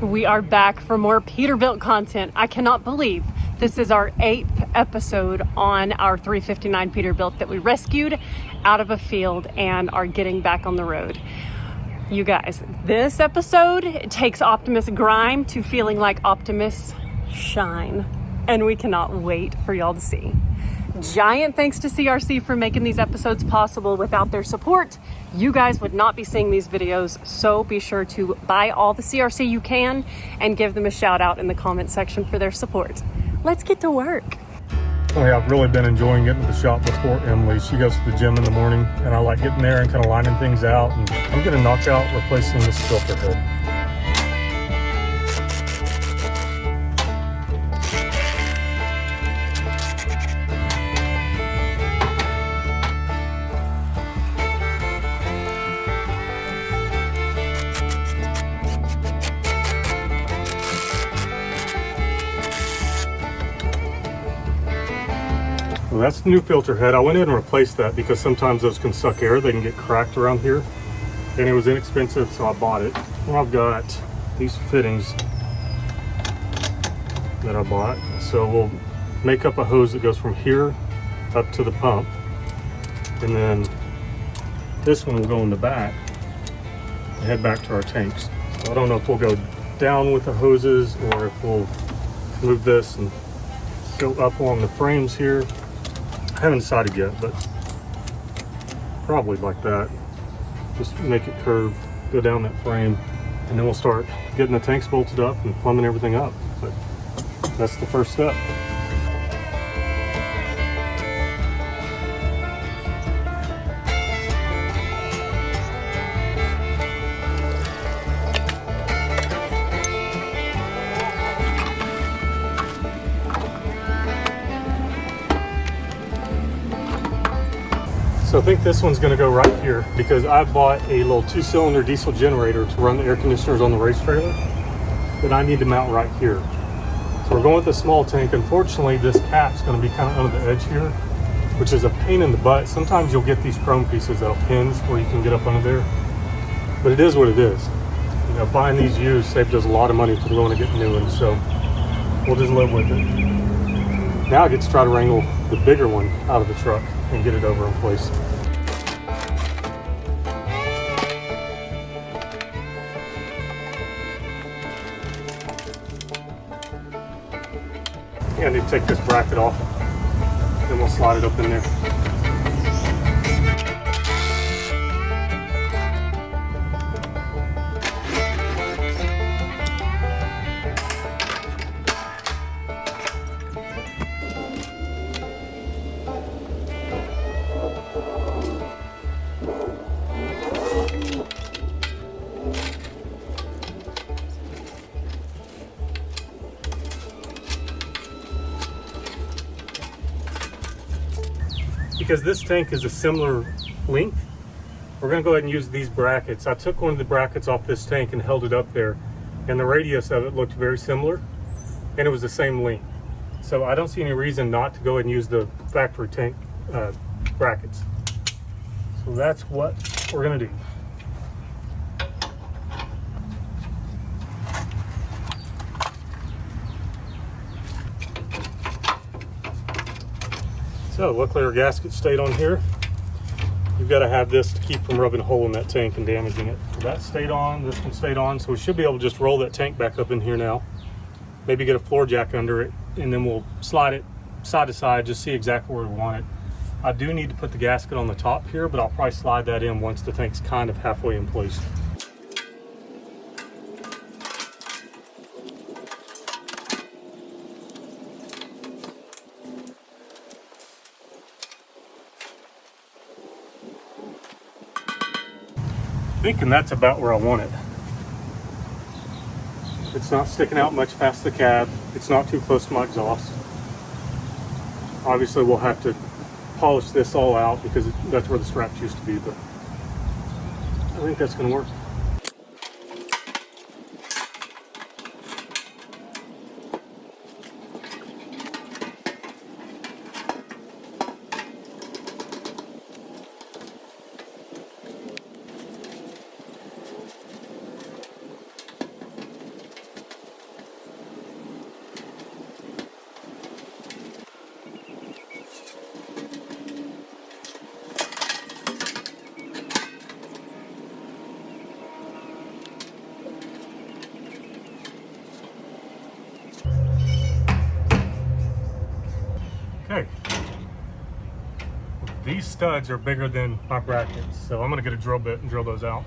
We are back for more Peterbilt content. I cannot believe this is our 8th episode on our 359 Peterbilt that we rescued out of a field and are getting back on the road. You guys, this episode takes Optimus grime to feeling like Optimus shine, and we cannot wait for y'all to see. Giant thanks to CRC for making these episodes possible. Without their support, you guys would not be seeing these videos, so be sure to buy all the CRC you can and give them a shout out in the comment section for their support. Let's get to work. Oh yeah, I've really been enjoying getting to the shop before Emily. She goes to the gym in the morning, and I like getting there and kind of lining things out, and I'm gonna knock out replacing this filter head. Well, that's the new filter head. I went in and replaced that because sometimes those can suck air. They can get cracked around here. And it was inexpensive, so I bought it. And I've got these fittings that I bought. So we'll make up a hose that goes from here up to the pump. And then this one will go in the back and head back to our tanks. So I don't know if we'll go down with the hoses or if we'll move this and go up along the frames here. I haven't decided yet, but probably like that. Just make it curve, go down that frame, and then we'll start getting the tanks bolted up and plumbing everything up. But that's the first step. So I think this one's gonna go right here because I bought a little 2-cylinder diesel generator to run the air conditioners on the race trailer that I need to mount right here. So we're going with a small tank. Unfortunately, this cap's gonna be kind of under the edge here, which is a pain in the butt. Sometimes you'll get these chrome pieces that'll hinge where you can get up under there, but it is what it is. You know, buying these used saved us a lot of money for going to get new ones, so we'll just live with it. Now I get to try to wrangle the bigger one out of the truck and get it over in place. Yeah, I need to take this bracket off, then we'll slide it up in there. Because this tank is a similar length, we're going to go ahead and use these brackets. I took one of the brackets off this tank and held it up there, and the radius of it looked very similar, and it was the same length. So I don't see any reason not to go ahead and use the factory tank brackets. So that's what we're going to do. So luckily our gasket stayed on here. You've got to have this to keep from rubbing a hole in that tank and damaging it. So that stayed on, this one stayed on, so we should be able to just roll that tank back up in here now. Maybe get a floor jack under it, and then we'll slide it side to side, just see exactly where we want it. I do need to put the gasket on the top here, but I'll probably slide that in once the tank's kind of halfway in place. Thinking that's about where I want it. It's not sticking out much past the cab. It's not too close to my exhaust. Obviously we'll have to polish this all out because that's where the straps used to be, but I think that's going to work. These studs are bigger than my brackets, so I'm gonna get a drill bit and drill those out.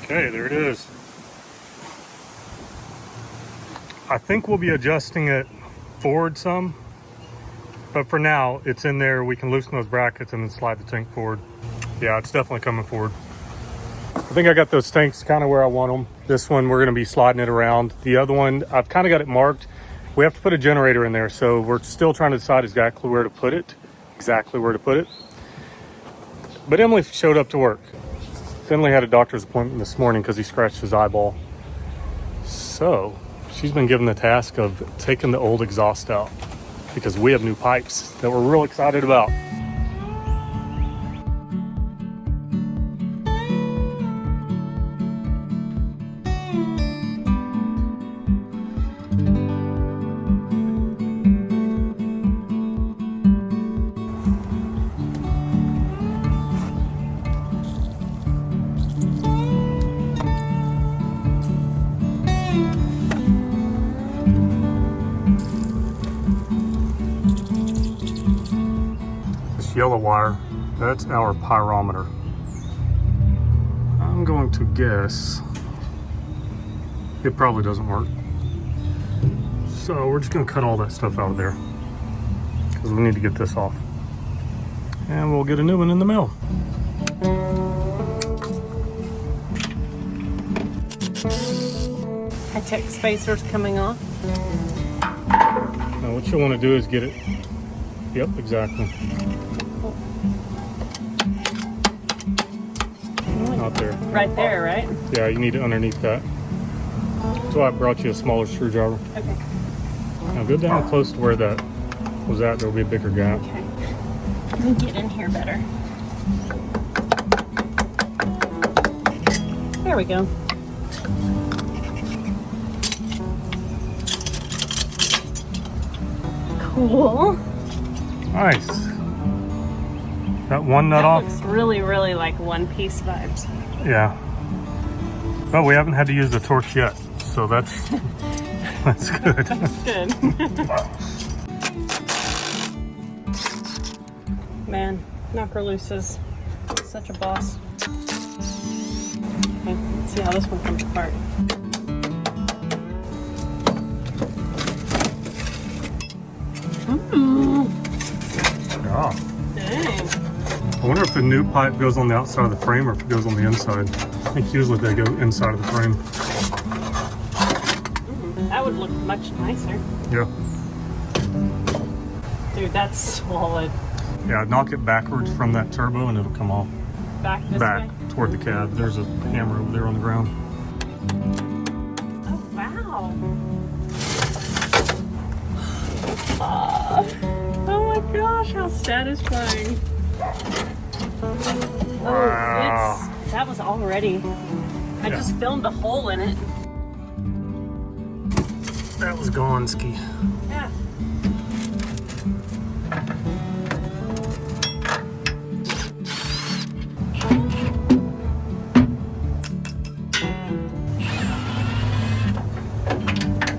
Okay, there it is. I think we'll be adjusting it forward some, but for now it's in there. We can loosen those brackets and then slide the tank forward. Yeah, it's definitely coming forward. I think I got those tanks kind of where I want them. This one, we're gonna be sliding it around. The other one, I've kind of got it marked. We have to put a generator in there, so we're still trying to decide exactly where to put it. But Emily showed up to work. Finley had a doctor's appointment this morning because he scratched his eyeball. So she's been given the task of taking the old exhaust out because we have new pipes that we're real excited about. Yellow wire, that's our pyrometer. I'm going to guess it probably doesn't work. So we're just gonna cut all that stuff out of there because we need to get this off. And we'll get a new one in the mail. High-tech spacers coming off. Now what you want to do is get it, yep, exactly. Not there. Right there, right? Yeah, you need it underneath that. That's why I brought you a smaller screwdriver. Okay. Now go down close to where that was at. There'll be a bigger gap. Okay. Let me get in here better. There we go. Cool. Nice. That one nut off? Looks really, really like one-piece vibes. Yeah. But we haven't had to use the torch yet, so that's that's good. That's good. Man, knocker loose is such a boss. Okay, let's see how this one comes apart. Yeah. Dang. I wonder if the new pipe goes on the outside of the frame or if it goes on the inside. I think usually they go inside of the frame. That would look much nicer. Yeah. Dude, that's solid. Yeah, knock it backwards from that turbo and it'll come off. Back this Back way? toward the cab. There's a hammer over there on the ground. Oh, wow. Oh my gosh, how satisfying. Wow. That was already, I just filmed a hole in it. That was gone, Ski. Yeah.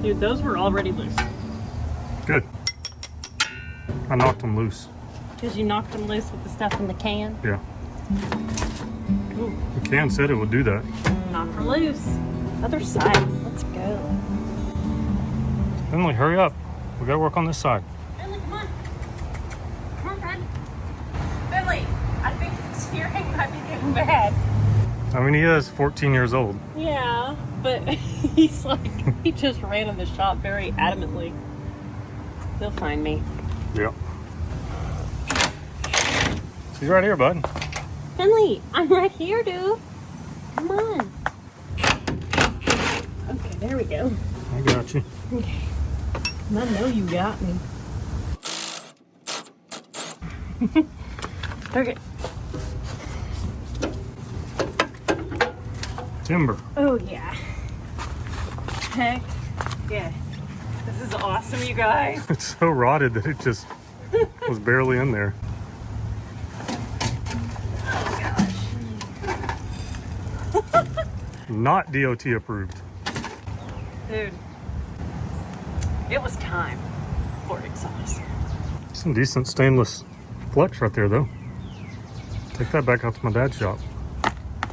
Dude, those were already loose. Good. I knocked them loose. Because you knocked them loose with the stuff in the can? Yeah. Ooh. The can said it would do that. Knock her loose. Other side. Let's go. Emily, hurry up. We gotta work on this side. Finley, come on. Come on, Fred. Finley, I think the steering might be getting bad. I mean, he is 14 years old. Yeah, but he's like, he just ran in the shop very adamantly. He'll find me. Yeah. He's right here, bud. Finley, I'm right here, dude. Come on. Okay, there we go. I got you. Okay. I know you got me. Okay. Timber. Oh, yeah. Heck yeah. This is awesome, you guys. It's so rotted that it just was barely in there. Not DOT approved. Dude, it was time for exhaust. Some decent stainless flex right there, though. Take that back out to my dad's shop.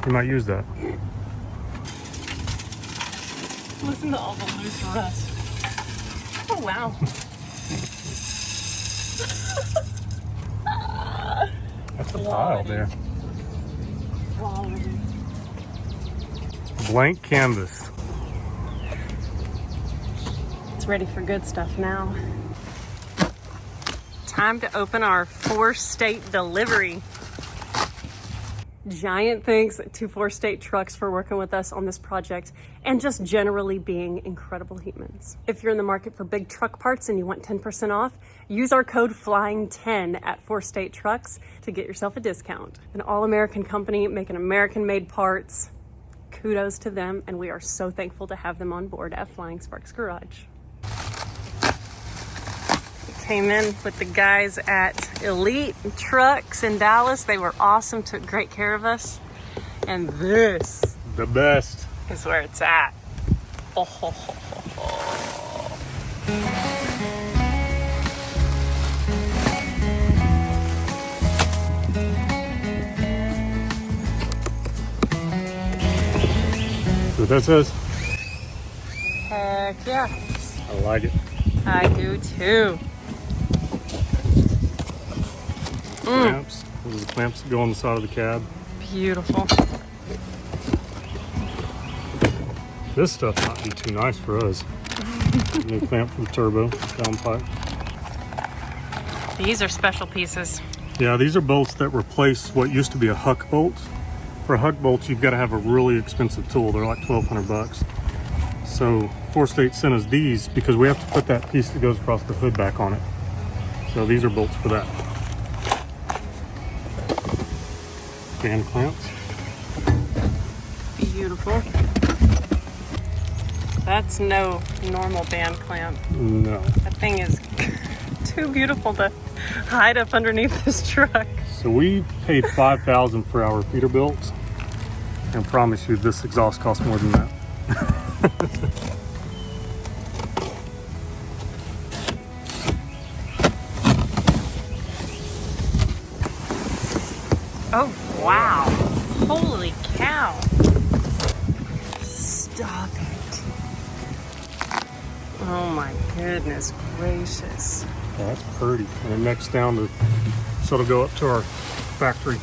He might use that. Listen to all the loose rust. Oh, wow. That's a pile there. Quality. Blank canvas. It's ready for good stuff now. Time to open our 4-state delivery. Giant thanks to 4-State Trucks for working with us on this project and just generally being incredible humans. If you're in the market for big truck parts and you want 10% off, use our code FLYING10 at 4-State Trucks to get yourself a discount. An all-American company making American-made parts. Kudos to them, and we are so thankful to have them on board at Flying Sparks Garage. Came in with the guys at Elite Trucks in Dallas. They were awesome, took great care of us. And this, The best. is where it's at. Oh, ho, ho, ho, ho. See what that says? Heck yeah. I like it. I do too. Clamps. Those are the clamps that go on the side of the cab. Beautiful. This stuff might be too nice for us. New clamp for the turbo downpipe. These are special pieces. Yeah, these are bolts that replace what used to be a huck bolt. For huck bolts, you've got to have a really expensive tool. They're like $1,200. So 4-State sent us these because we have to put that piece that goes across the hood back on it. So these are bolts for that. Band clamps. Beautiful. That's no normal band clamp. No. That thing is too beautiful to hide up underneath this truck. So we paid $5,000 for our Peterbilt, and I promise you this exhaust costs more than that. Oh, wow. Holy cow. Stop it. Oh my goodness gracious. Oh, that's pretty. And then next down to, so it'll go up to our factory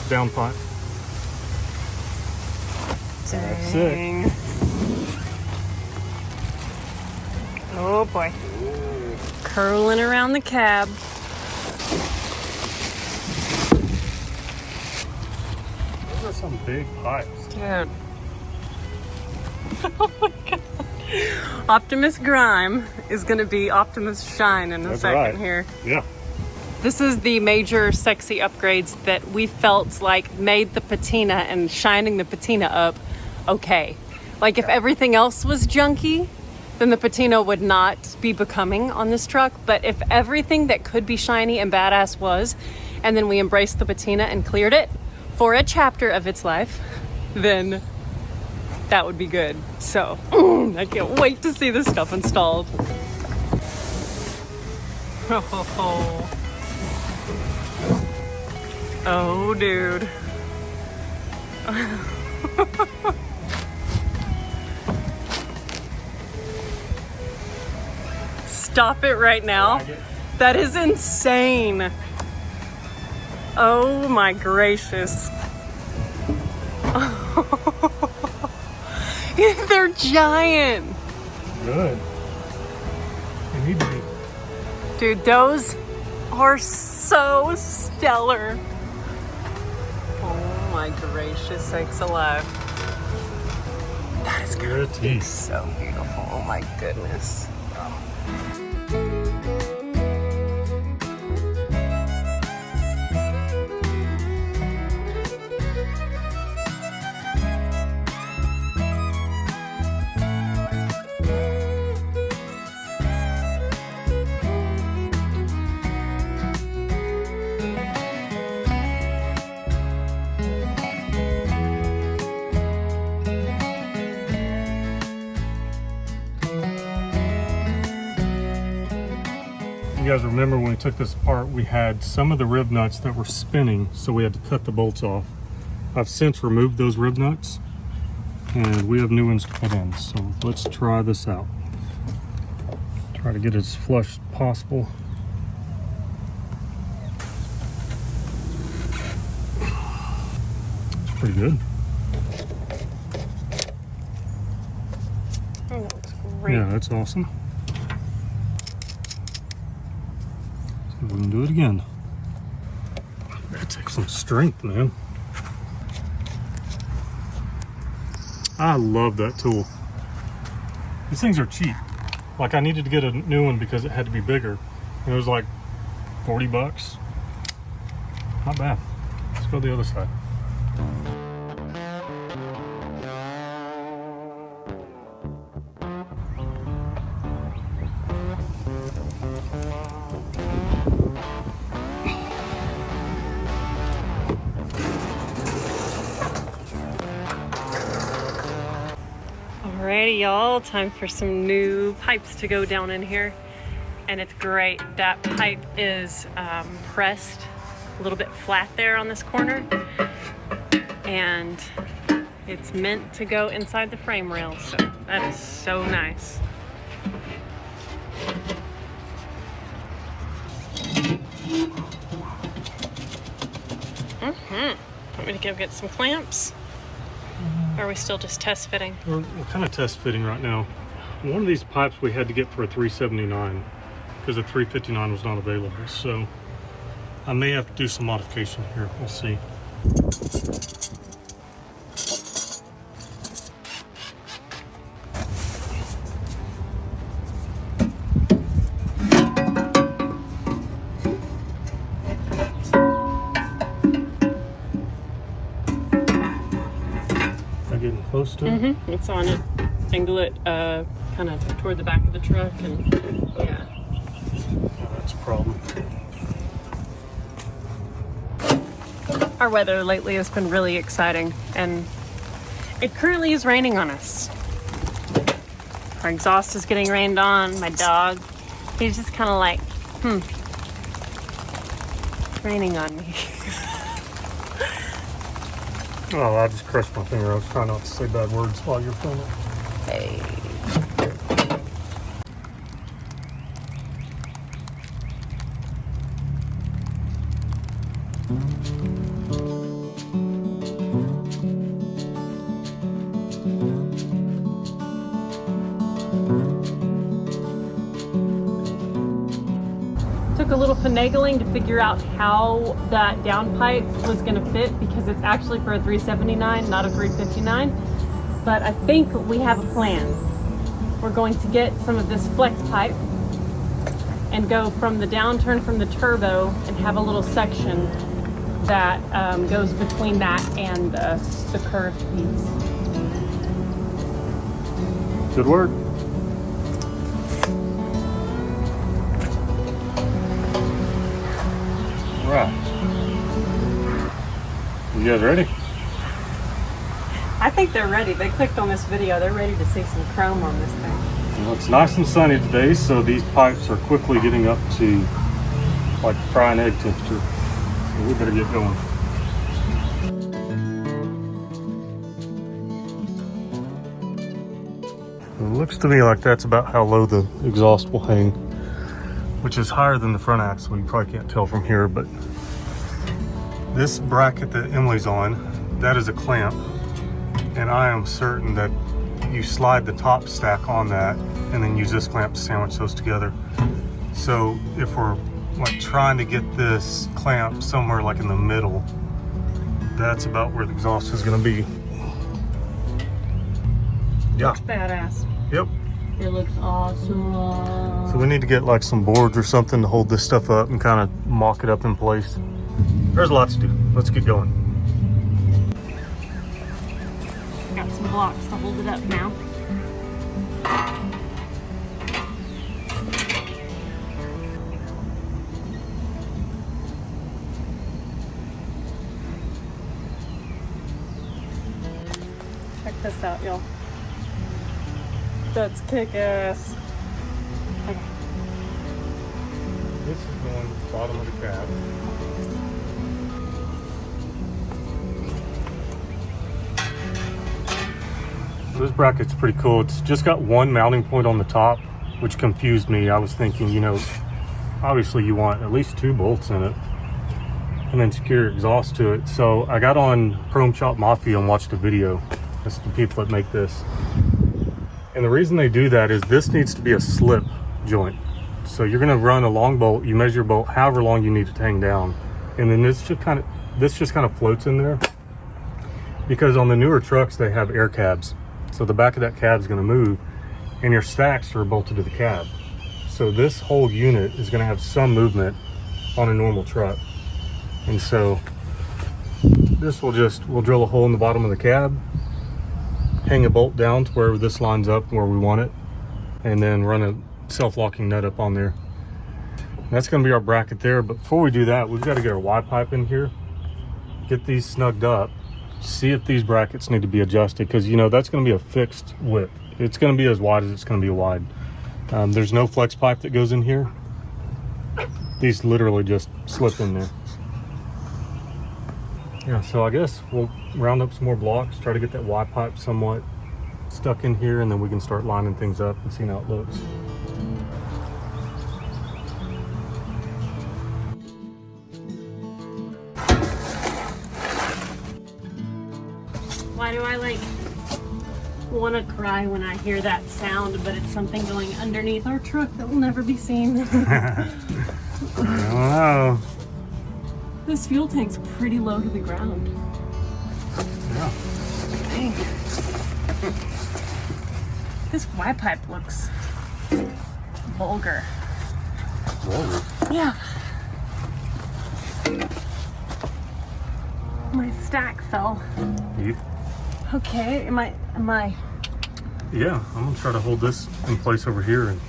downpipe. That's it. Dang. Oh boy. Curling around the cab. Those are some big pipes. Dude. Oh my god. Optimus Grime is going to be Optimus Shine in a That's second right. here. Yeah. This is the major sexy upgrades that we felt like made the patina and shining the patina up okay. Like if everything else was junky, then the patina would not be becoming on this truck. But if everything that could be shiny and badass was, and then we embraced the patina and cleared it for a chapter of its life, then that would be good. So I can't wait to see this stuff installed. Oh, dude. Stop it right now. That is insane. Oh my gracious. They're giant. Good. They need to be. Dude, those are so stellar. Oh my gracious sakes alive. That is gonna be so beautiful. Oh my goodness. you guys remember when we took this apart, we had some of the rib nuts that were spinning, so we had to cut the bolts off. I've since removed those rib nuts, and we have new ones to put in. So let's try this out. Try to get it as flush as possible. It's pretty good. Oh, that looks great. Yeah, that's awesome. See if we can do it again. That takes some strength, man. I love that tool. These things are cheap. Like, I needed to get a new one because it had to be bigger. And it was like 40 bucks. Not bad. Let's go to the other side. Alrighty, y'all, time for some new pipes to go down in here. And it's great. That pipe is pressed a little bit flat there on this corner. And it's meant to go inside the frame rail. So that is so nice. Want me to go get some clamps? Or are we still just test fitting? We're kind of test fitting right now. One of these pipes we had to get for a 379 because the 359 was not available. So I may have to do some modification here. We'll see. Getting close to it? It's on it. Angle it kind of toward the back of the truck, and yeah. Oh, that's a problem. Our weather lately has been really exciting, and it currently is raining on us. Our exhaust is getting rained on. My dog, he's just kind of like, it's raining on me. Oh, I just crushed my finger. I was trying not to say bad words while you're filming. Hey. Took a little finagling to figure out how that downpipe was going to fit, because it's actually for a 379, not a 359. But I think we have a plan. We're going to get some of this flex pipe and go from the downturn from the turbo and have a little section that goes between that and the curved piece. Good work. Right. You guys ready? I think they're ready. They clicked on this video. They're ready to see some chrome on this thing. Well, it's nice and sunny today, so these pipes are quickly getting up to like frying egg temperature. So we better get going. It looks to me like that's about how low the exhaust will hang, which is higher than the front axle. You probably can't tell from here, but this bracket that Emily's on, that is a clamp, and I am certain that you slide the top stack on that and then use this clamp to sandwich those together. So if we're like trying to get this clamp somewhere like in the middle, that's about where the exhaust is going to be. Yeah. Looks badass. Yep. It looks awesome. So we need to get like some boards or something to hold this stuff up and kind of mock it up in place. There's lots to do. Let's get going. Got some blocks to hold it up now. Check this out, y'all. That's kick-ass. Okay. this is going to the bottom of the cab. This bracket's pretty cool. It's just got one mounting point on the top, which confused me. I was thinking, you know, obviously you want at least 2 bolts in it and then secure your exhaust to it. So I got on Chrome Shop Mafia and watched a video. That's the people that make this. And the reason they do that is this needs to be a slip joint. So you're gonna run a long bolt, you measure your bolt however long you need it to hang down. And then this just kind of floats in there. Because on the newer trucks, they have air cabs. So the back of that cab is going to move and your stacks are bolted to the cab. So this whole unit is going to have some movement on a normal truck. And so this we'll drill a hole in the bottom of the cab, hang a bolt down to where this lines up where we want it, and then run a self-locking nut up on there. And that's going to be our bracket there. But before we do that, we've got to get our Y pipe in here, get these snugged up, see if these brackets need to be adjusted, because you know that's going to be a fixed width. It's going to be as wide as it's going to be wide. There's no flex pipe that goes in here. These literally just slip in there. Yeah, so I guess we'll round up some more blocks, try to get that Y pipe somewhat stuck in here, and then we can start lining things up and seeing how it looks. Why do I like want to cry when I hear that sound, but it's something going underneath our truck that will never be seen? I don't know. This fuel tank's pretty low to the ground. Yeah. Dang. This Y pipe looks vulgar. Vulgar? Yeah. My stack fell. Okay, am I? Yeah, I'm gonna try to hold this in place over here. And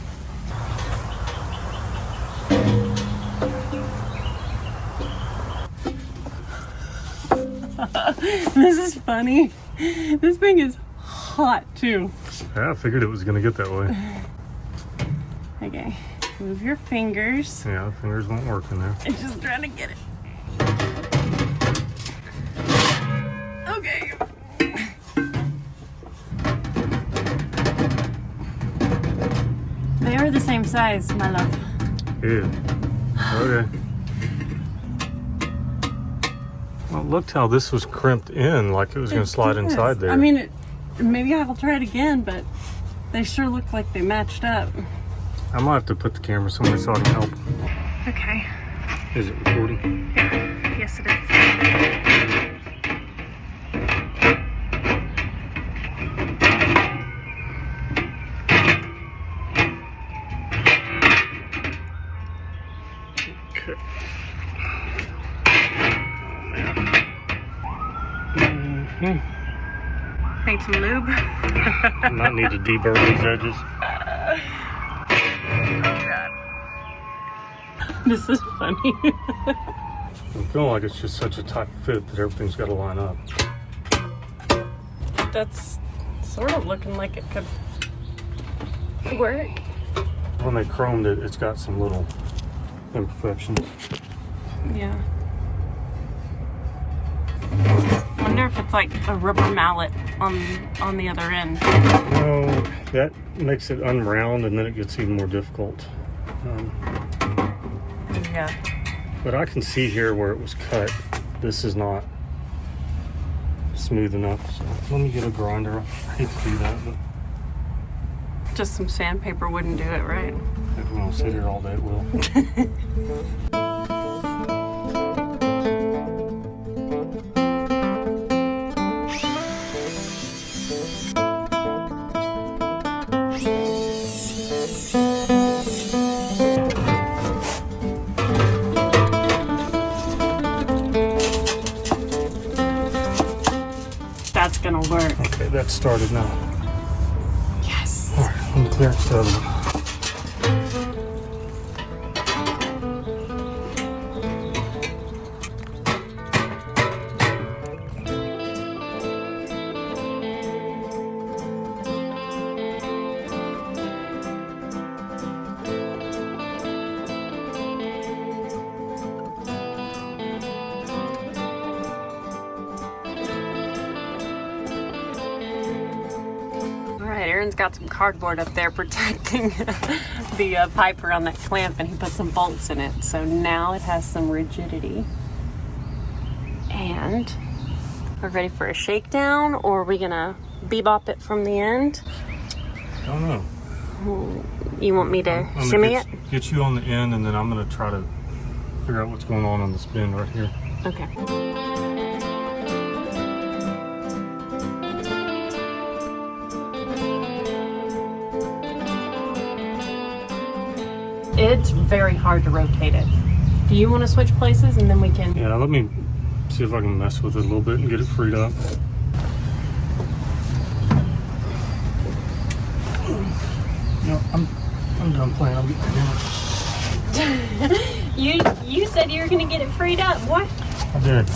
this is funny. This thing is hot too. yeah, I figured it was gonna get that way. Okay, move your fingers. Yeah, the fingers won't work in there. I'm just trying to get it. Okay. They are the same size, my love. Yeah. Okay. Well, looked how this was crimped in, like it was going to slide inside there. I mean, maybe I'll try it again, but they sure look like they matched up. I might have to put the camera somewhere so I can help. Okay. Is it recording? Yeah. Yes, it is. Okay. Need some lube? Might need to deburr these edges. Oh god. This is funny. I'm feeling like it's just such a tight fit that everything's got to line up. That's sort of looking like it could work. When they chromed it, it's got some little imperfections. Yeah. I wonder if it's like a rubber mallet on the other end. No, that makes it unround and then it gets even more difficult. Yeah. But I can see here where it was cut. This is not smooth enough. So let me get a grinder. I hate to do that, but Just some sandpaper wouldn't do it, right? if we want to sit here all day, it will. That's gonna work. Okay, that's started now. Yes. All right, let me clear it to the Aaron's got some cardboard up there protecting the pipe around that clamp, and he put some bolts in it. So now it has some rigidity. And we're ready for a shakedown, or are we gonna bebop it from the end? I don't know. You want me to I'm shimmy gonna it? get you on the end, and then I'm gonna try to figure out what's going on this bend right here. Okay. It's very hard to rotate it. Do you want to switch places and then we can? Yeah, let me see if I can mess with it a little bit and get it freed up. No, I'm done playing. I'll get the hammer. You said you were gonna get it freed up. What? I did.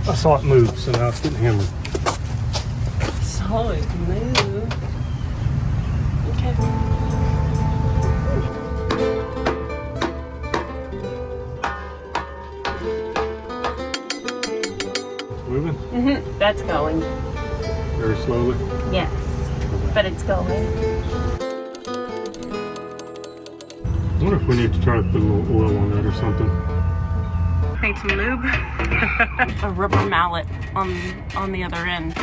I saw it move, so now it's getting hammered. Saw it move. Okay. Moving? Mm-hmm. That's going. Very slowly? Yes. But it's going. I wonder if we need to try to put a little oil on that or something. Need some lube. A rubber mallet on the other end.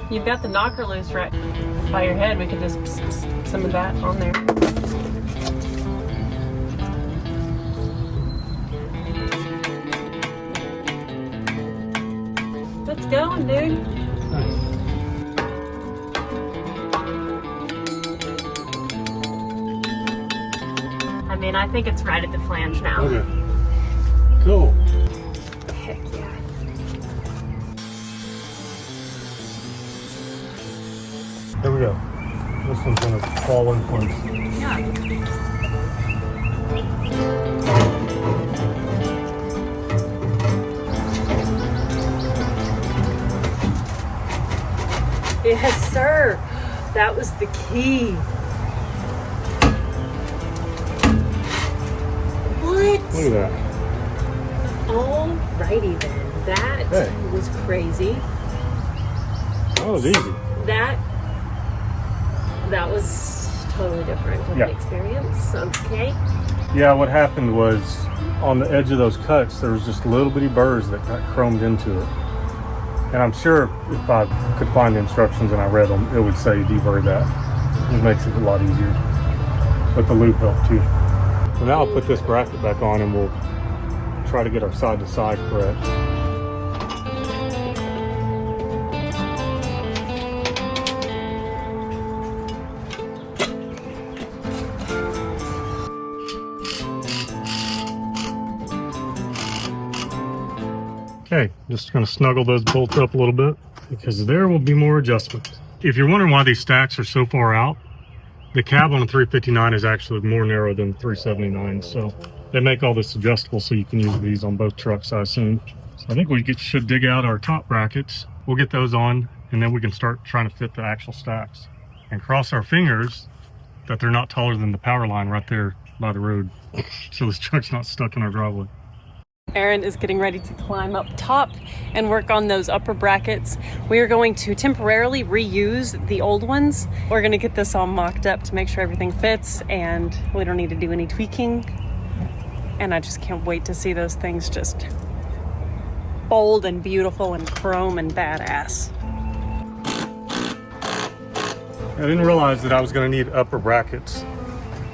You've got the knocker loose right by your head. We could just pss some of that on there. It's going, dude. Nice. I mean, I think it's right at the flange now. Okay. Cool. Heck yeah. There we go. This one's gonna fall in place. Yeah. Yes, sir. That was the key. What? Look at that. Alrighty then. That was crazy. That was easy. That was totally different from the experience. Okay. Yeah, what happened was on the edge of those cuts, there was just little bitty burrs that got chromed into it. And I'm sure if I could find the instructions and I read them, it would say deburr that. It makes it a lot easier. But the lube helped too. So now I'll put this bracket back on and we'll try to get our side to side correct. Okay, just gonna snuggle those bolts up a little bit because there will be more adjustments. If you're wondering why these stacks are so far out, the cab on a 359 is actually more narrow than 379, so they make all this adjustable so you can use these on both trucks, I assume. So I think we should dig out our top brackets. We'll get those on, and then we can start trying to fit the actual stacks. And cross our fingers that they're not taller than the power line right there by the road, so this truck's not stuck in our driveway. Aaron is getting ready to climb up top and work on those upper brackets. We are going to temporarily reuse the old ones. We're going to get this all mocked up to make sure everything fits and we don't need to do any tweaking. And I just can't wait to see those things just bold and beautiful and chrome and badass. I didn't realize that I was going to need upper brackets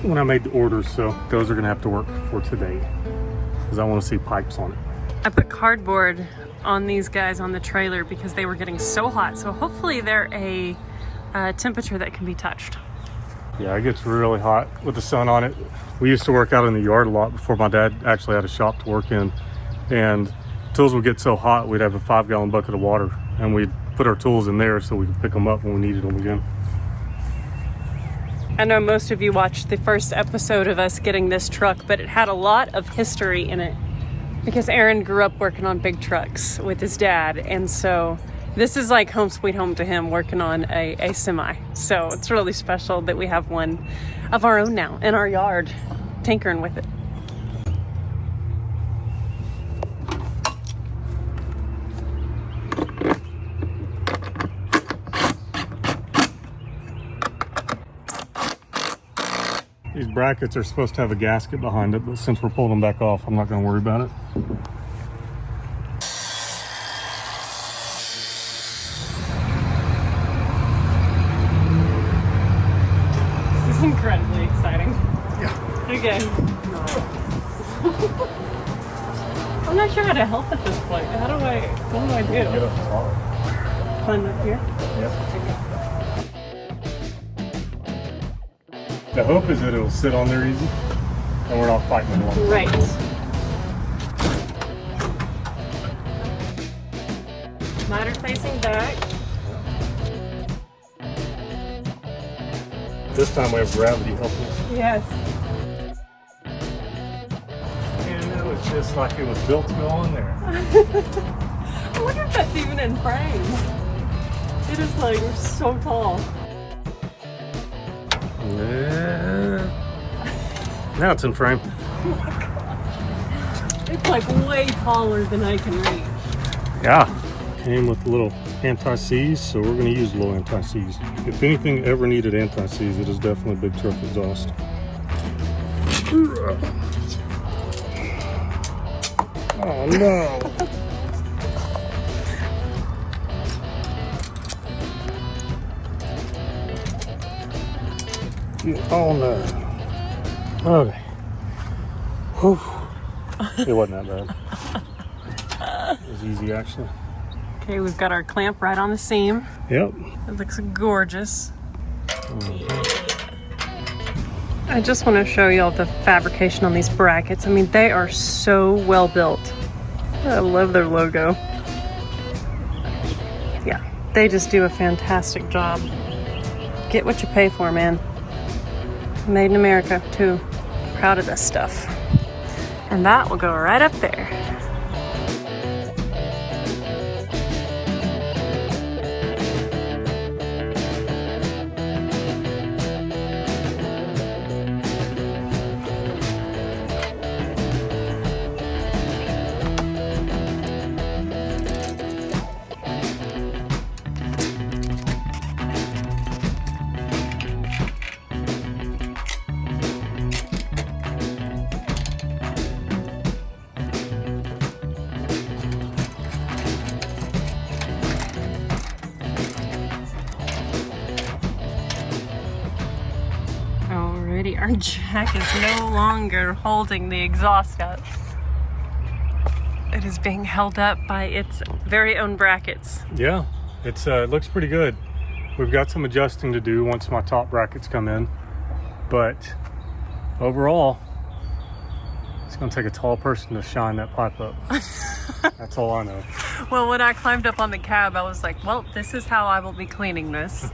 when I made the orders, so those are going to have to work for today because I want to see pipes on it. I put cardboard on these guys on the trailer because they were getting so hot, so hopefully they're a temperature that can be touched. Yeah, it gets really hot with the sun on it. We used to work out in the yard a lot before my dad actually had a shop to work in, and tools would get so hot we'd have a 5-gallon bucket of water and we'd put our tools in there so we could pick them up when we needed them again. I know most of you watched the first episode of us getting this truck, but it had a lot of history in it because Aaron grew up working on big trucks with his dad, and so this is like home sweet home to him, working on a semi. So it's really special that we have one of our own now in our yard, tinkering with it. These brackets are supposed to have a gasket behind it, but since we're pulling them back off, I'm not going to worry about it. This is incredibly exciting. Yeah. Again. I'm not sure how to help at this point. What do I do? Get up top. Climb up here? Yep. The hope is that it'll sit on there easy and we're not fighting along. Right. Ladder facing back. This time we have gravity helping us. Yes. And it was just like it was built to go on there. I wonder if that's even in frame. It is like we're so tall. Yeah. Now it's in frame. It's like way taller than I can reach. Yeah. Came with a little anti-seize, so we're going to use a little anti-seize. If anything ever needed anti-seize, it is definitely big truck exhaust. Oh no! Oh no! Okay. Whew. It wasn't that bad. It was easy actually. Okay, we've got our clamp right on the seam. Yep. It looks gorgeous. I just want to show y'all the fabrication on these brackets. I mean, they are so well built. I love their logo. Yeah, they just do a fantastic job. Get what you pay for, man. Made in America, too. Proud of this stuff. And that will go right up there. Alrighty, our jack is no longer holding the exhaust up. It is being held up by its very own brackets. Yeah, it looks pretty good. We've got some adjusting to do once my top brackets come in, but overall, it's gonna take a tall person to shine that pipe up. That's all I know. Well, when I climbed up on the cab, I was like, well, this is how I will be cleaning this.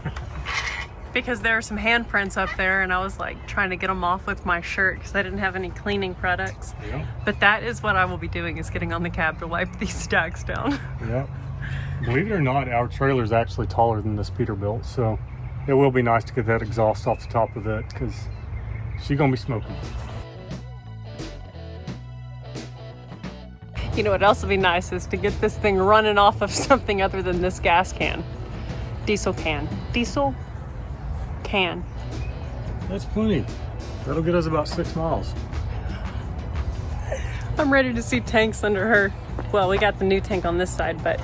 Because there are some handprints up there, and I was like trying to get them off with my shirt because I didn't have any cleaning products. Yeah. But that is what I will be doing, is getting on the cab to wipe these stacks down. Yeah. Believe it or not, our trailer is actually taller than this Peterbilt, so it will be nice to get that exhaust off the top of it because she's gonna be smoking. You know what else would be nice is to get this thing running off of something other than this gas can. Diesel can. Diesel can. That's plenty. That'll get us about 6 miles. I'm ready to see tanks under her. Well, we got the new tank on this side, but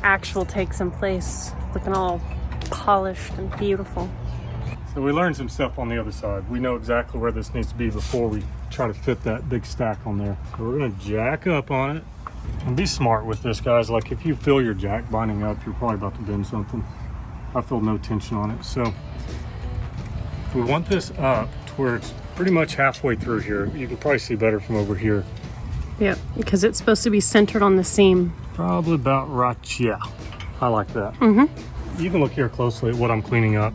actual tanks in place, looking all polished and beautiful. So we learned some stuff on the other side. We know exactly where this needs to be before we try to fit that big stack on there. So we're gonna jack up on it. And be smart with this, guys. Like if you feel your jack binding up, you're probably about to bend something. I feel no tension on it. So we want this up to where it's pretty much halfway through here. You can probably see better from over here. Yep, because it's supposed to be centered on the seam. Probably about right, yeah. I like that. Mm-hmm. You can look here closely at what I'm cleaning up.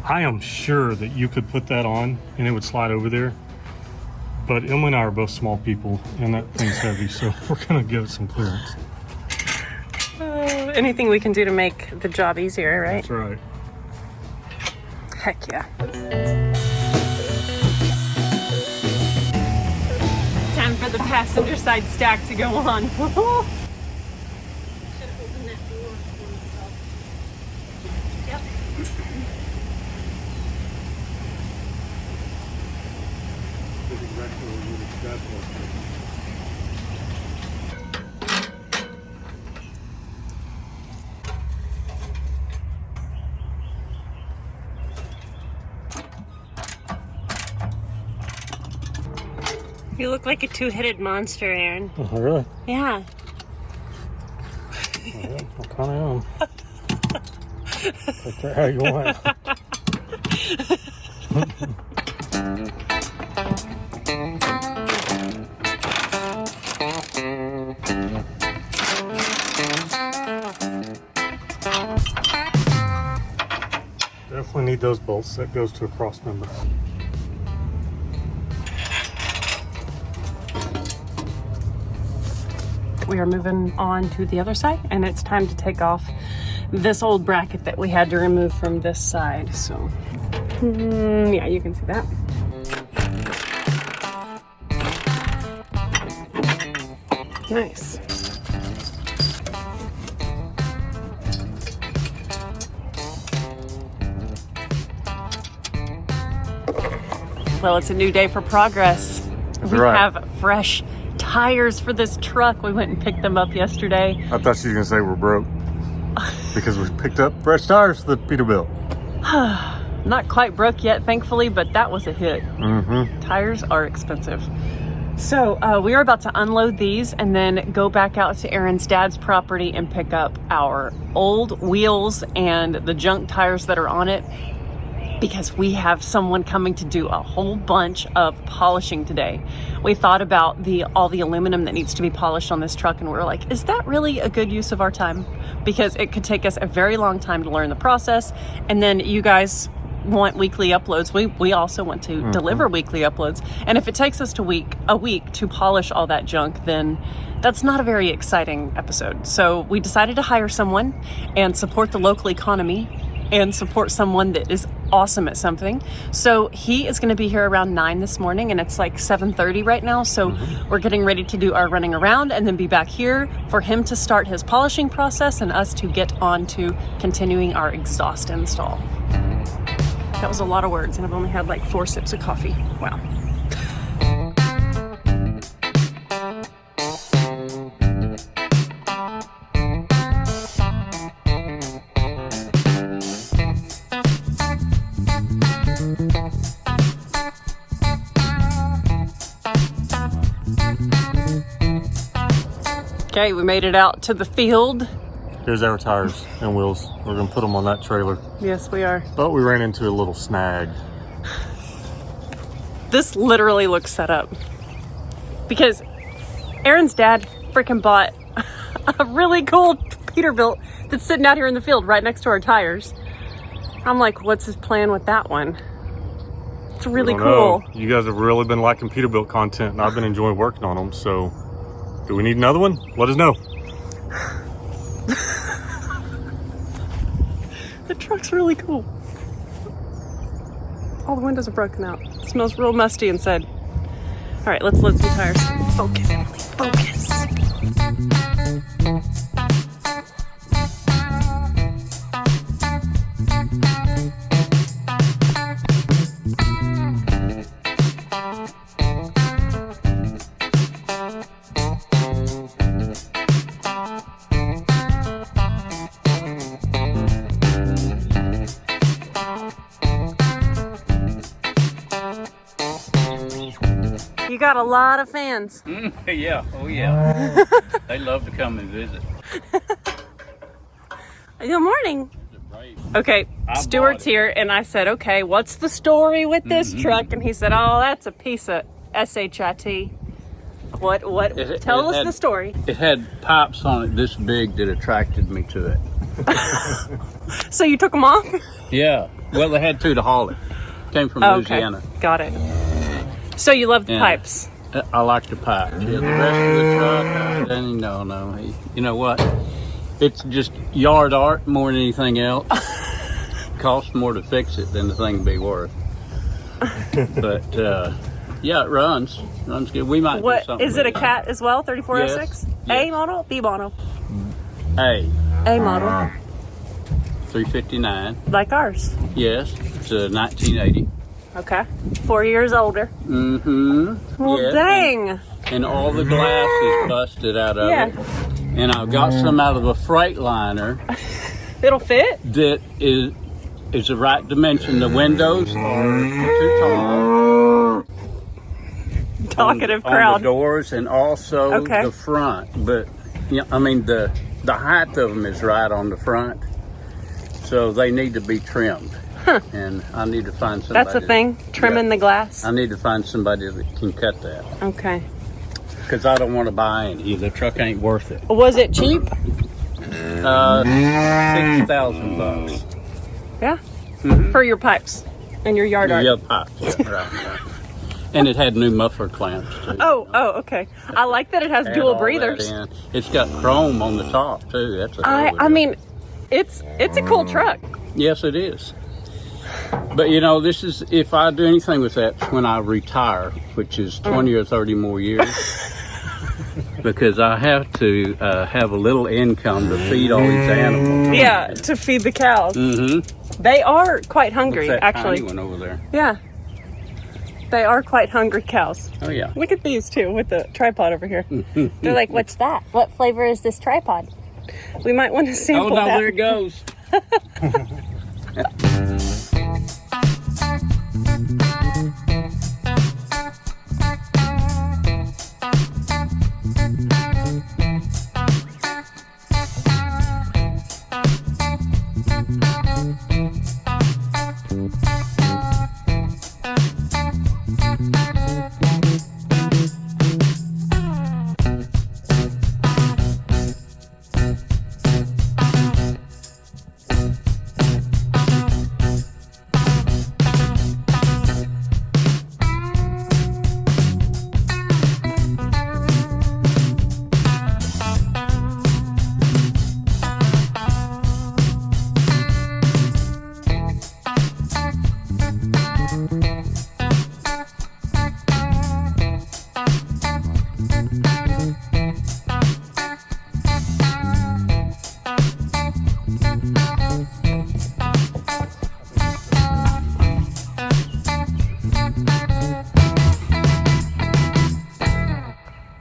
I am sure that you could put that on and it would slide over there. But Emma and I are both small people and that thing's heavy, so we're gonna give it some clearance. Anything we can do to make the job easier, right? That's right. Heck yeah. Time for the passenger side stack to go on. actually really bad for us. You look like a two-headed monster, Aaron. Oh, really? Yeah. Yeah, I kind of am. Take that how you want. Definitely need those bolts. That goes to a cross member. We are moving on to the other side, and it's time to take off this old bracket that we had to remove from this side. So, yeah, you can see that. Nice. Well, it's a new day for progress. We have fresh tires for this truck. We went and picked them up yesterday. I thought she was gonna say we're broke because we picked up fresh tires for the Peterbilt. Not quite broke yet, thankfully, but that was a hit. Tires are expensive. So we are about to unload these and then go back out to Aaron's dad's property and pick up our old wheels and the junk tires that are on it, because we have someone coming to do a whole bunch of polishing today. We thought about all the aluminum that needs to be polished on this truck, and we're like, is that really a good use of our time? Because it could take us a very long time to learn the process, and then you guys want weekly uploads. We also want to deliver weekly uploads, and if it takes us a week to polish all that junk, then that's not a very exciting episode. So we decided to hire someone and support the local economy and support someone that is awesome at something. So he is going to be here around 9 this morning, and it's like 7:30 right now. So we're getting ready to do our running around and then be back here for him to start his polishing process and us to get on to continuing our exhaust install. That was a lot of words, and I've only had like 4 sips of coffee. Wow. Okay, we made it out to the field. Here's our tires and wheels. We're gonna put them on that trailer. Yes, we are. But we ran into a little snag. This literally looks set up because Aaron's dad freaking bought a really cool Peterbilt that's sitting out here in the field right next to our tires. I'm like, what's his plan with that one? It's really cool. You guys have really been liking Peterbilt content, and I've been enjoying working on them. So, do we need another one? Let us know. The truck's really cool. All the windows are broken out. It smells real musty inside. All right, let's load some tires. Focus, Emily, focus. You got a lot of fans. Yeah, oh yeah. They love to come and visit. Good morning. Okay, Stuart's here, and I said, okay, what's the story with this truck? And he said, oh, that's a piece of SHIT. What? Tell us the story. It had pipes on it this big that attracted me to it. So you took them off? Yeah, well, they had to haul it. Came from Louisiana. Okay, got it. So you love the pipes? I like the pipes. Yeah, the rest of the truck, no. You know what? It's just yard art more than anything else. Costs more to fix it than the thing would be worth. But yeah, it runs good. We might do something. Is it a cat as well? 3406? Yes. A model? B model? A model. 359. Like ours. Yes, it's a 1980. Okay. 4 years older. Mm-hmm. Well, dang. And all the glass is busted out of it. And I've got some out of a Freightliner. It'll fit? That is the right dimension. The windows are too tall. Talkative on crowd. the doors and also the front. But, I mean, the height of them is right on the front. So they need to be trimmed. Huh. And I need to find somebody. That's a thing? Trimming the glass? I need to find somebody that can cut that. Okay. Because I don't want to buy any. The truck ain't worth it. Was it cheap? $6,000. Yeah. Mm-hmm. For your pipes and your yard art. Yeah, pipes. Yeah, right. And it had new muffler clamps too. Oh, okay. I like that it has dual breathers. It's got chrome on the top too. That's I mean, it's a cool truck. Yes, it is. But this is, if I do anything with that, when I retire, which is 20 or 30 more years. Because I have to have a little income to feed all these animals. Yeah, to feed the cows. Mm-hmm. They are quite hungry, What's that actually. tiny one over there? Yeah. They are quite hungry cows. Oh, yeah. Look at these two with the tripod over here. They're like, what's that? What flavor is this tripod? We might want to sample that. Oh, no, there it goes.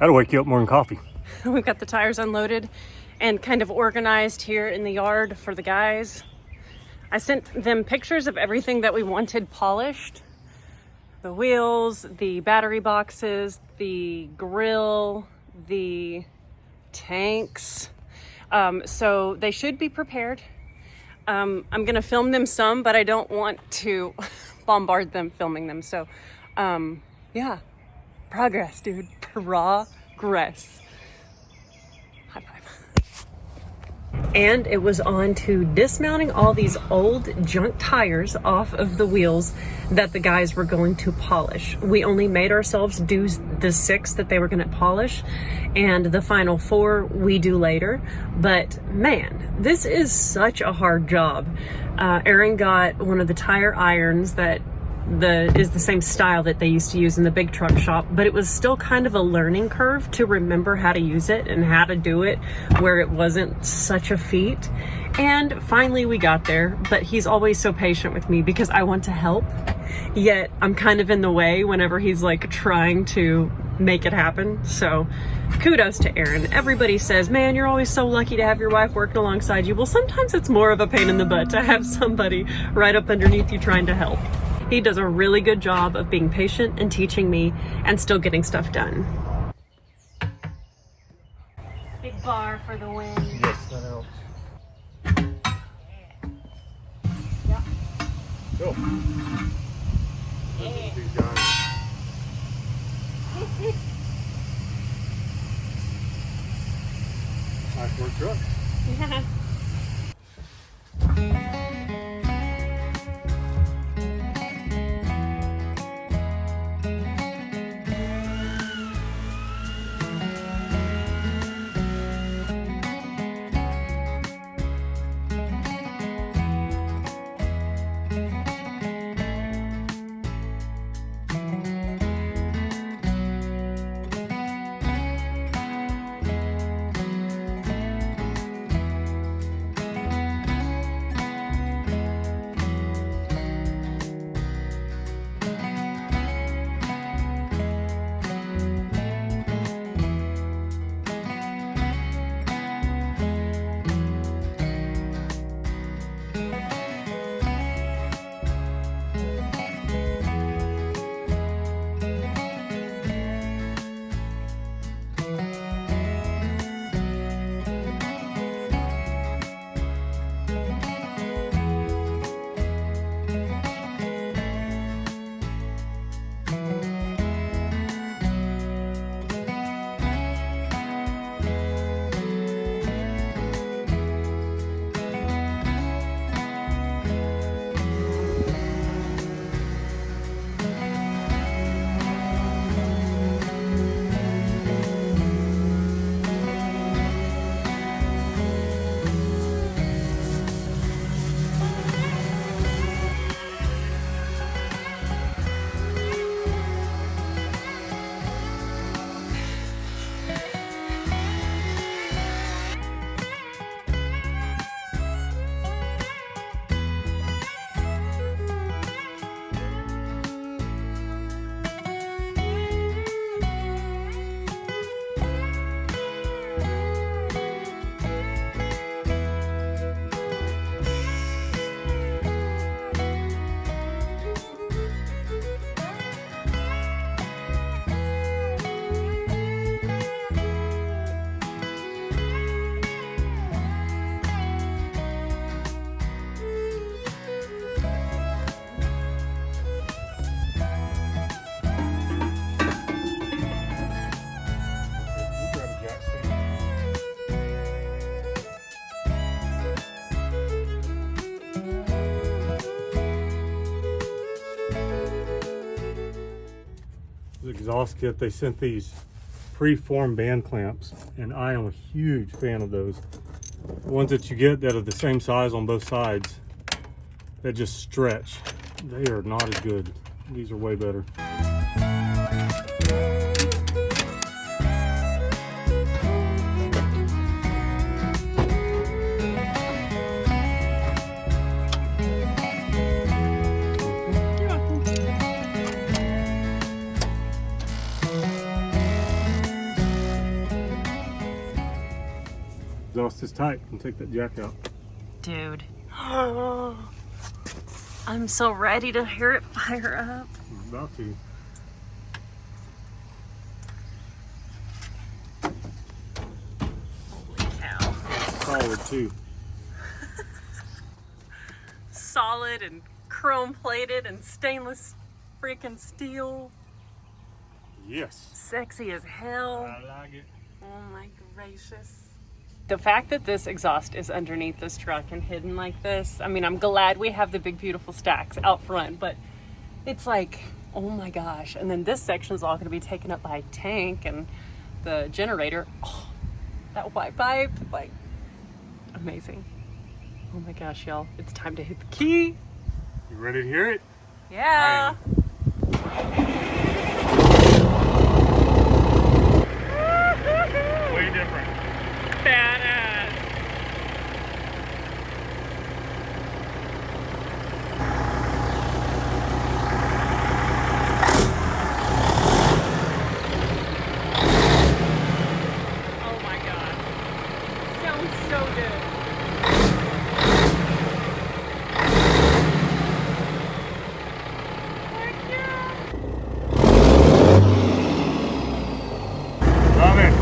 That'll wake you up more than coffee. We've got the tires unloaded and kind of organized here in the yard for the guys. I sent them pictures of everything that we wanted polished. The wheels, the battery boxes, the grill, the tanks. So they should be prepared. I'm gonna film them some, but I don't want to bombard them filming them. So yeah, progress, dude, progress. High five. And it was on to dismounting all these old junk tires off of the wheels that the guys were going to polish. We only made ourselves do the 6 that they were going to polish, and the final 4 we do later. But man, this is such a hard job. Aaron got one of the tire irons that is the same style that they used to use in the big truck shop, but it was still kind of a learning curve to remember how to use it and how to do it where it wasn't such a feat. And finally we got there, but he's always so patient with me because I want to help, yet I'm kind of in the way whenever he's like trying to make it happen. So kudos to Aaron. Everybody says, man, you're always so lucky to have your wife working alongside you. Well, sometimes it's more of a pain in the butt to have somebody right up underneath you trying to help. He does a really good job of being patient and teaching me and still getting stuff done. Big bar for the win. Yes, that helps. Yeah. Go. Yeah. These guys. Nice work truck. Yeah. exhaust kit, they sent these pre-formed band clamps, and I am a huge fan of those. The ones that you get that are the same size on both sides, that just stretch, they are not as good. These are way better. Exhaust is tight. Can take that jack out. Dude. I'm so ready to hear it fire up. I'm about to. Holy cow. Solid too. Solid and chrome plated and stainless freaking steel. Yes. Sexy as hell. I like it. Oh my gracious. The fact that this exhaust is underneath this truck and hidden like this, I mean, I'm glad we have the big beautiful stacks out front, but it's like, oh my gosh. And then this section is all going to be taken up by a tank and the generator. Oh, that white pipe, like, amazing. Oh my gosh, y'all, it's time to hit the key. You ready to hear it? Yeah. Way different. Badass. Oh my god. Sounds so good. Heck yeah. Love it.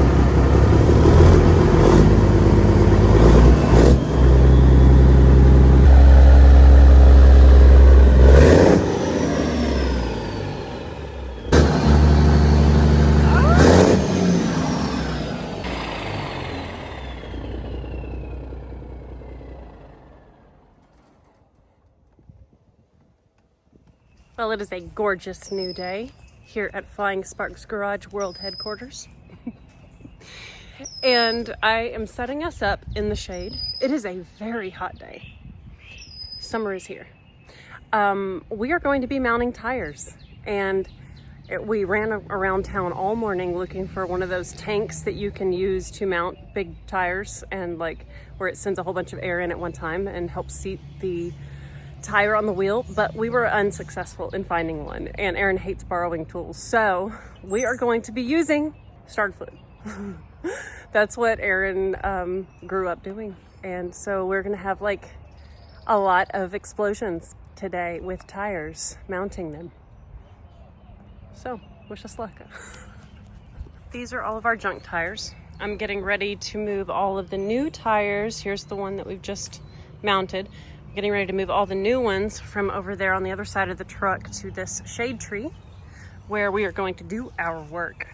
Well, it is a gorgeous new day here at Flying Sparks Garage World Headquarters. And I am setting us up in the shade. It is a very hot day. Summer is here. We are going to be mounting tires, and we ran around town all morning looking for one of those tanks that you can use to mount big tires, and like where it sends a whole bunch of air in at one time and helps seat the tire on the wheel, but we were unsuccessful in finding one, and Aaron hates borrowing tools, so we are going to be using starter fluid. That's what Aaron grew up doing, and so we're gonna have like a lot of explosions today with tires, mounting them. So wish us luck. These are all of our junk tires. I'm getting ready to move all of the new tires. Here's the one that we've just mounted. Getting ready to move all the new ones from over there on the other side of the truck to this shade tree where we are going to do our work.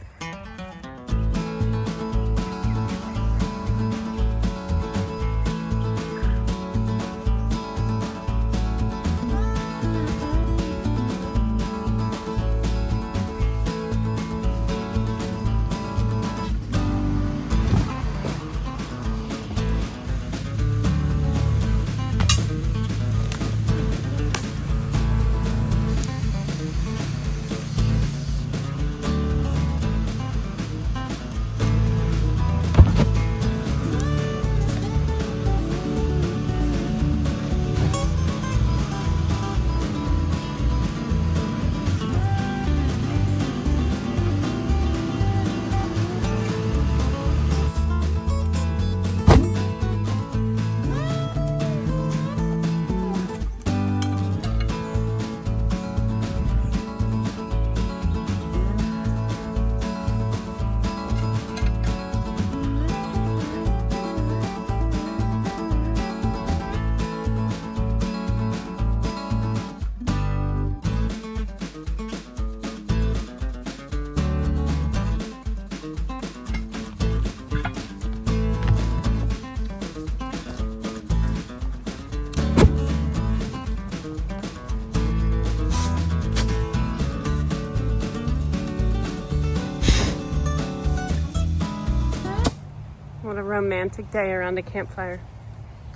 romantic day around a campfire.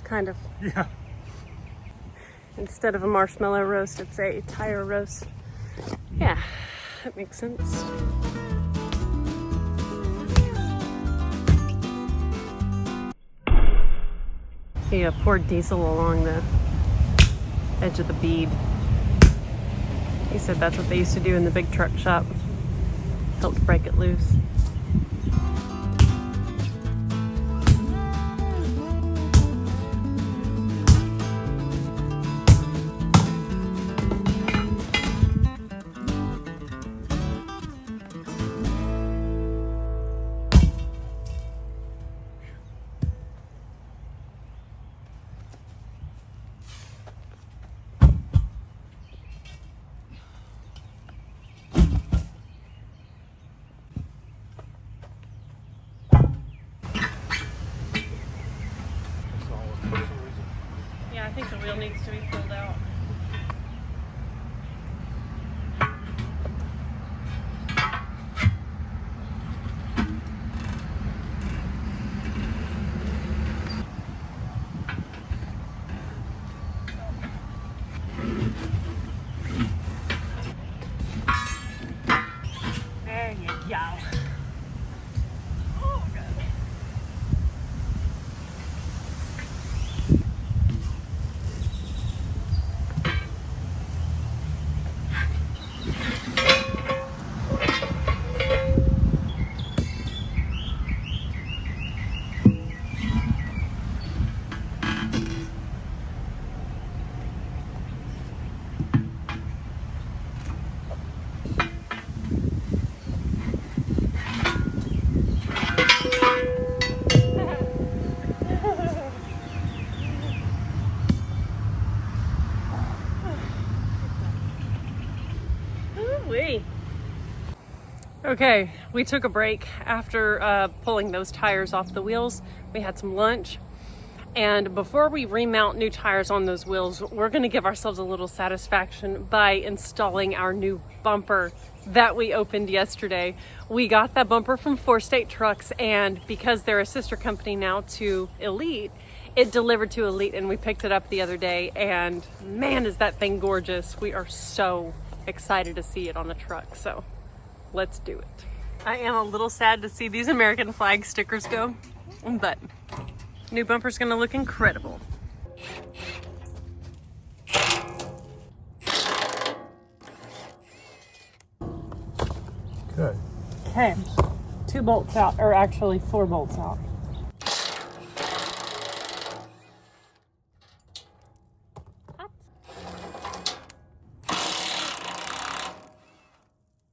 Kind of. Yeah. Instead of a marshmallow roast, it's a tire roast. Yeah, that makes sense. He poured diesel along the edge of the bead. He said that's what they used to do in the big truck shop. Helped break it loose. Yeah, I think the wheel needs to be pulled out. There you go. Oh, God. Ooh-wee. Okay, we took a break after pulling those tires off the wheels. We had some lunch. And before we remount new tires on those wheels, we're going to give ourselves a little satisfaction by installing our new bumper that we opened yesterday. We got that bumper from 4 State Trucks, and because they're a sister company now to Elite, it delivered to Elite, and we picked it up the other day, and man, is that thing gorgeous. We are so excited to see it on the truck, so let's do it. I am a little sad to see these American flag stickers go, but new bumper's gonna look incredible. Good. Okay, 2 bolts out, or actually 4 bolts out.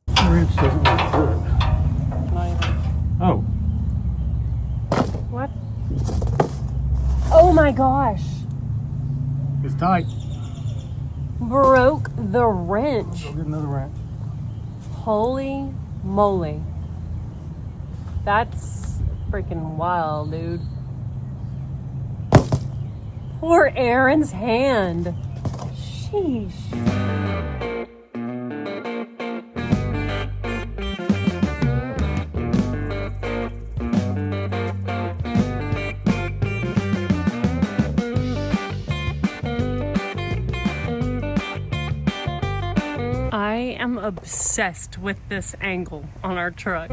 The wrench doesn't work good. Oh. What? Oh my gosh! It's tight. Broke the wrench. Go get another wrench. Holy moly. That's freaking wild, dude. Poor Aaron's hand. Sheesh. I am obsessed with this angle on our truck.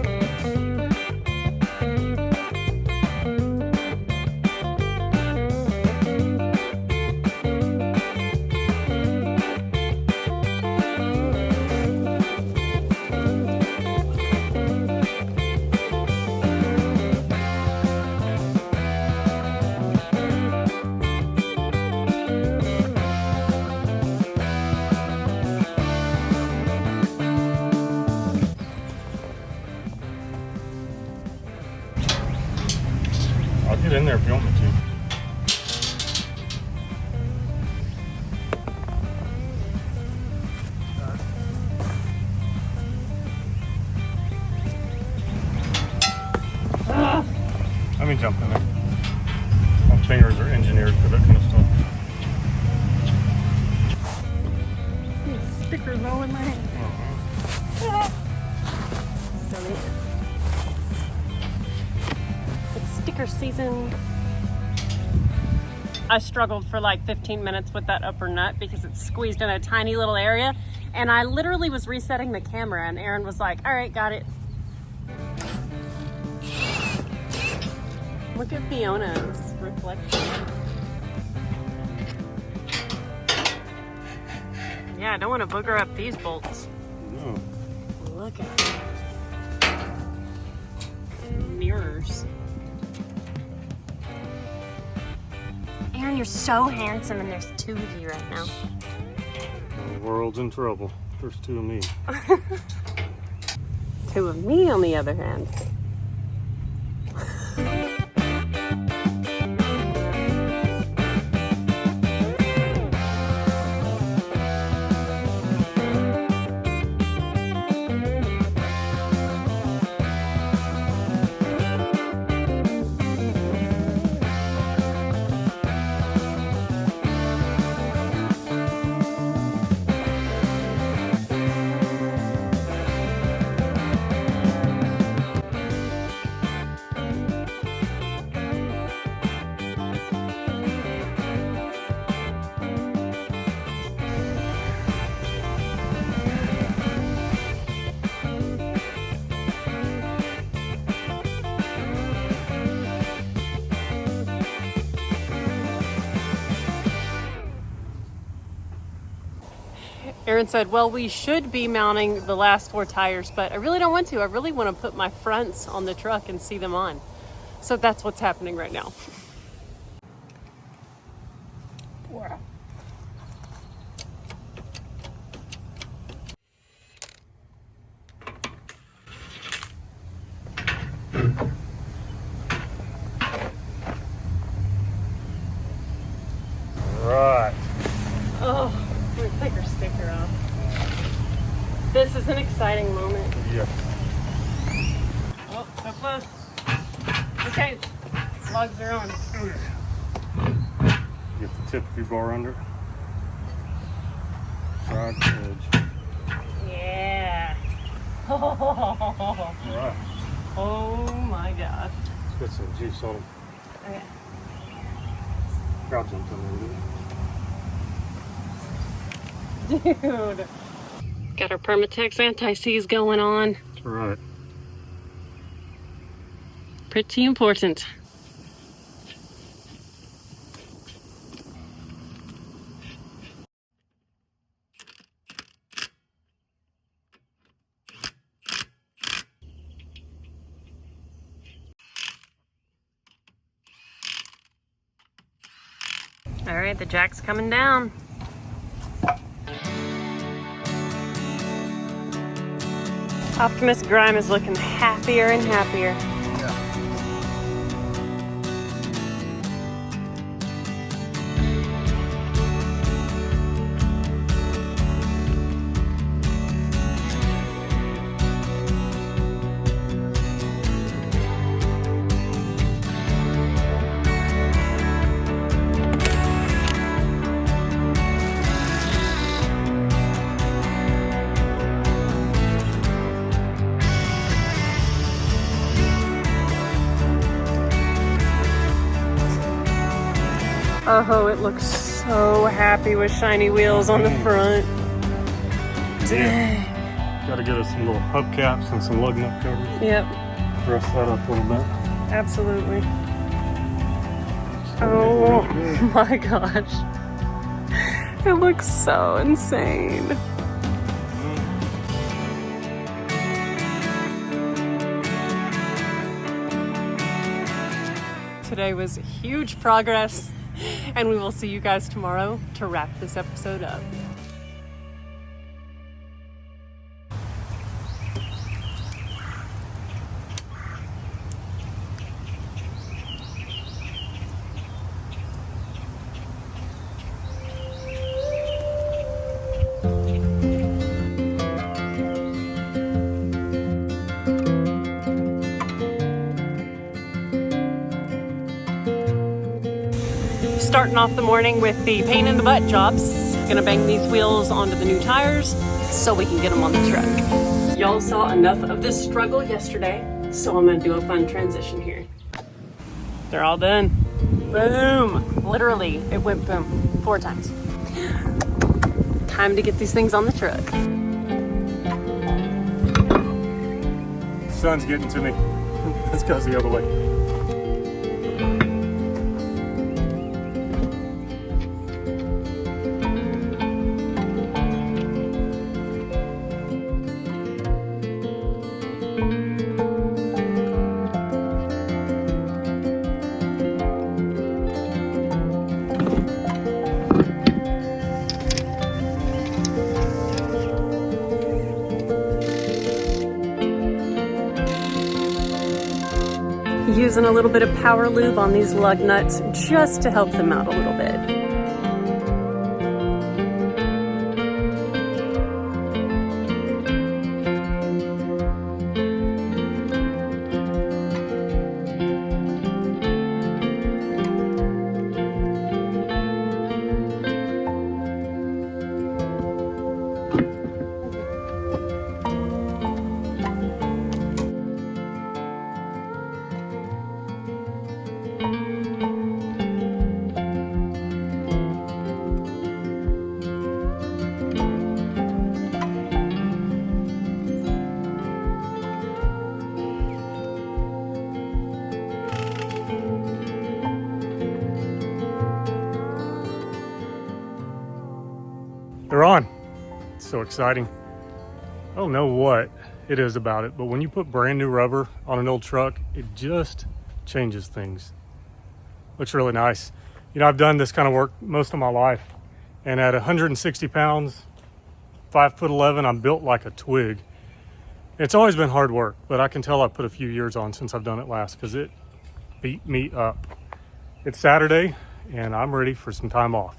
I'll get in there if you want me to. Let me jump in there. My fingers are engineered for that kind of stuff. Stickers all in my hand. Silly. It's sticker season. I struggled for like 15 minutes with that upper nut because it's squeezed in a tiny little area. And I literally was resetting the camera and Aaron was like, all right, got it. Look at Fiona's reflection. Yeah, I don't want to booger up these bolts. No. Look at it. Mirrors. Aaron, you're so handsome, and there's two of you right now. The world's in trouble. There's two of me. Two of me, on the other hand. Aaron said, well, we should be mounting the last 4 tires, but I really don't want to. I really want to put my fronts on the truck and see them on. So that's what's happening right now. Wow. Right. Oh. Let me take her sticker off. This is an exciting moment. Yeah. Oh, so close. Okay, logs are on. Get the tip of your bar under. Right edge. Yeah. Right. Oh my God. Let's get some juice on them. Okay. Crowd jumped on there, Dude. Got our Permatex antisieze going on. That's right. Pretty important. All right, the jack's coming down. Optimus Grime is looking happier and happier. Oh, it looks so happy with shiny wheels on the front. Yeah. Got to get us some little hubcaps and some lug nut covers. Yep, Dress that up a little bit. absolutely. Oh my gosh. It looks so insane. Today was huge progress, and we will see you guys tomorrow to wrap this episode up. Starting off the morning with the pain in the butt jobs. Gonna bang these wheels onto the new tires so we can get them on the truck. Y'all saw enough of this struggle yesterday, so I'm gonna do a fun transition here. They're all done. Boom. Literally, it went boom 4 times. Time to get these things on the truck. Sun's getting to me. Let's go the other way. Using a little bit of power lube on these lug nuts just to help them out a little bit. They're on. It's so exciting. I don't know what it is about it, but when you put brand new rubber on an old truck, it just changes things. Looks really nice. You know, I've done this kind of work most of my life, and at 160 pounds, 5'11", I'm built like a twig. It's always been hard work, but I can tell I put a few years on since I've done it last because it beat me up. It's Saturday, and I'm ready for some time off,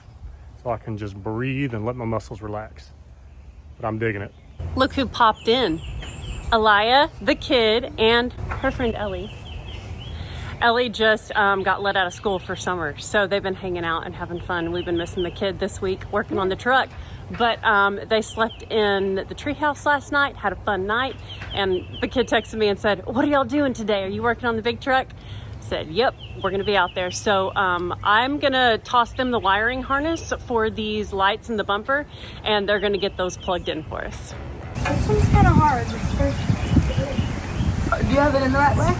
so I can just breathe and let my muscles relax. But I'm digging it. Look who popped in. Aliyah, the kid, and her friend Ellie. Ellie just got let out of school for summer, so they've been hanging out and having fun. We've been missing the kid this week, working on the truck, but they slept in the treehouse last night, had a fun night, and the kid texted me and said, "What are y'all doing today? Are you working on the big truck?" I said, "Yep, we're gonna be out there." So I'm gonna toss them the wiring harness for these lights in the bumper, and they're gonna get those plugged in for us. This one's kind of hard. Do you have it in the right way?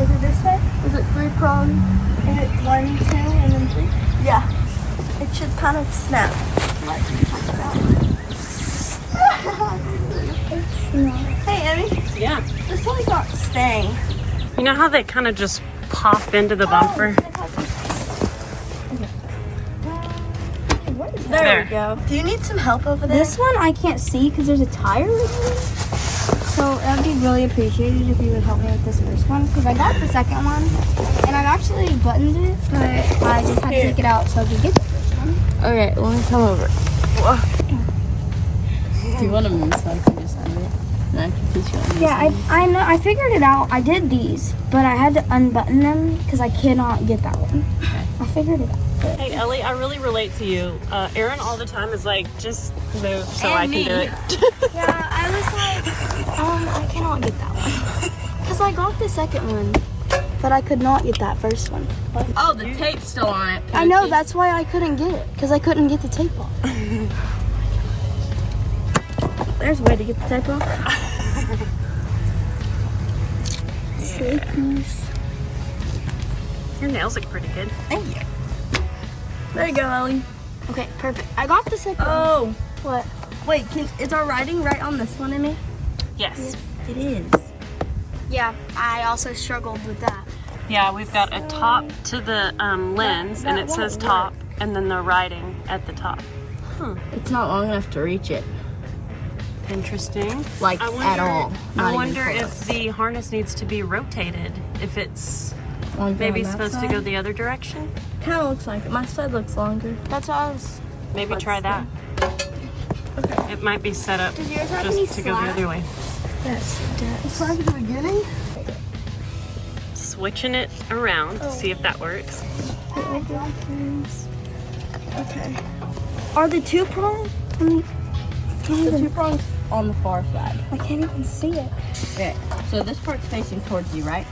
Is it this way? Is it 3-prong? Is it 1, 2, and then 3? Yeah. It should kind of snap. Like Hey, Emmy. Yeah. This one's not staying. You know how they kind of just pop into the bumper? There we go. Do you need some help over there? This one I can't see because there's a tire right here. So that'd be really appreciated if you would help me with this first one because I got the second one and I've actually buttoned it, but I just had to take it out so I could get the first one. Okay, let me come over. Do you want to move so I can just do it? And I can teach you how to Yeah, I know. I figured it out. I did these, but I had to unbutton them because I cannot get that one. Okay. I figured it out. Hey Ellie, I really relate to you. Aaron all the time is like, just move so I can do it. Yeah, I was like, I cannot get that one. Because I got the second one, but I could not get that first one. Oh, the tape's still on it. I know, that's why I couldn't get it. Because I couldn't get the tape off. There's a way to get the tape off. Safeties. Your nails look pretty good. Thank you. There you go, Ellie. Okay, perfect. I got the second one. What? Wait, is our writing right on this one, Emmy? Yes. It is. Yeah, I also struggled with that. Yeah, we've got a top to the lens, and it says top, and then the writing at the top. It's not long enough to reach it. Interesting. Like, at all. I Not wonder even if the harness needs to be rotated, if it's Longer maybe on that supposed to side? go the other direction. Kind of looks like it. My side looks longer. That's what I was... Maybe try that. Okay. It might be set up Does yours have any just to go the slack? other way. Yes, it does. Slack at the beginning? Switching it around to see if that works. Okay. Are the 2 prongs? The 2 prongs on the far side. I can't even see it. Okay, so this part's facing towards you, right?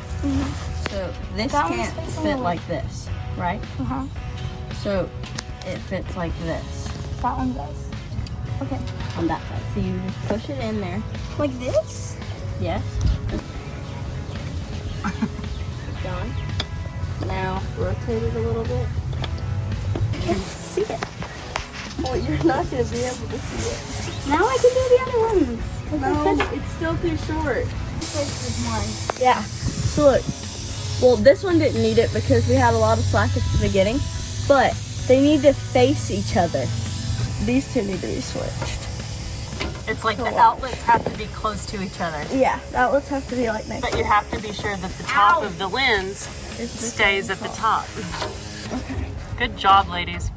So this That one's can't facing fit the like this, right? Uh-huh. So it fits like this That one does. Okay. on that side. So you just push it in there. Like this? Yes. Done. Now rotate it a little bit. I can't see it. Well, you're not going to be able to see it. Now I can do the other ones. 'Cause I No, said it's still too short. this is one. Yeah. So look. Well, this one didn't need it because we had a lot of slack at the beginning. But they need to face each other. These two need to be switched. It's like the outlets have to be close to each other. Yeah, the outlets have to be like next. But you have to be sure that the top of the lens stays at the top. Good job, ladies.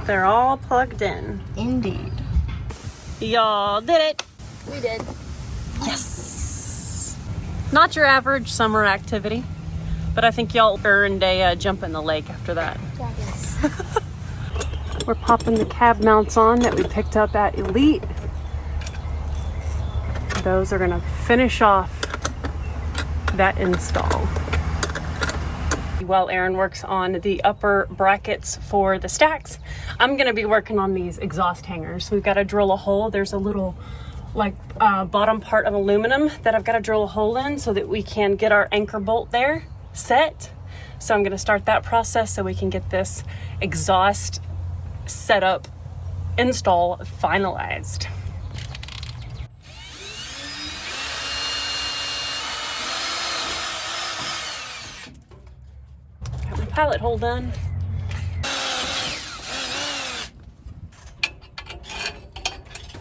They're all plugged in. Indeed. Y'all did it. We did. Yes. Not your average summer activity, but I think y'all earned a jump in the lake after that. We're popping the cab mounts on that we picked up at Elite. Those are gonna finish off that install. While Aaron works on the upper brackets for the stacks, I'm gonna be working on these exhaust hangers. We've got to drill a hole. There's a little like bottom part of aluminum that I've got to drill a hole in so that we can get our anchor bolt there set. So I'm gonna start that process so we can get this exhaust setup install finalized. Got my pilot hole done.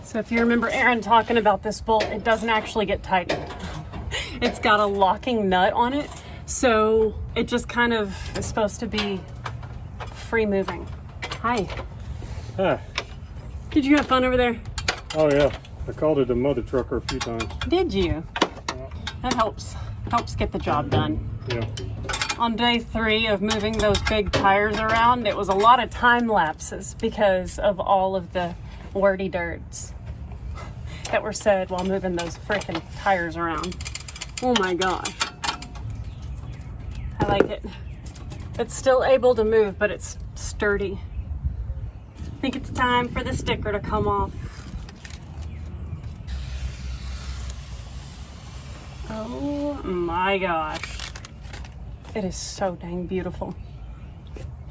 So if you remember Aaron talking about this bolt, it doesn't actually get tightened. It's got a locking nut on it, so it just kind of is supposed to be free moving. Hi. Huh. Did you have fun over there? Oh yeah, I called it a mother trucker a few times. Did you? That helps get the job done. Yeah. On day 3 of moving those big tires around, it was a lot of time lapses because of all of the wordy dirts that were said while moving those freaking tires around. Oh my gosh. I like it. It's still able to move, but it's sturdy. I think it's time for the sticker to come off. Oh my gosh. It is so dang beautiful.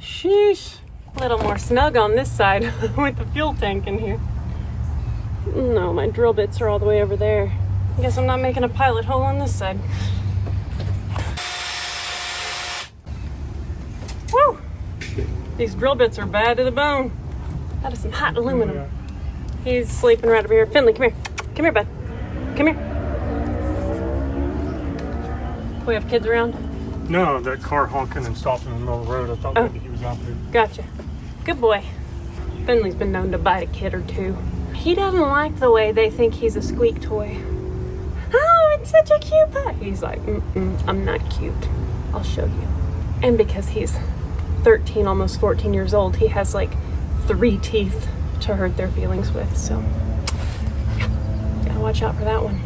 Sheesh. A little more snug on this side with the fuel tank in here. No, my drill bits are all the way over there. I guess I'm not making a pilot hole on this side. Woo! These drill bits are bad to the bone. That is some hot aluminum. He's sleeping right over here. Finley, come here. Come here, bud. Come here. We have kids around? No, that car honking and stopping in the middle of the road. I thought maybe he was out there. Gotcha. Good boy. Finley's been known to bite a kid or two. He doesn't like the way they think he's a squeak toy. Oh, it's such a cute pup. He's like, I'm not cute. I'll show you. And because he's 13, almost 14 years old, he has like 3 teeth to hurt their feelings with. So, yeah, gotta watch out for that one.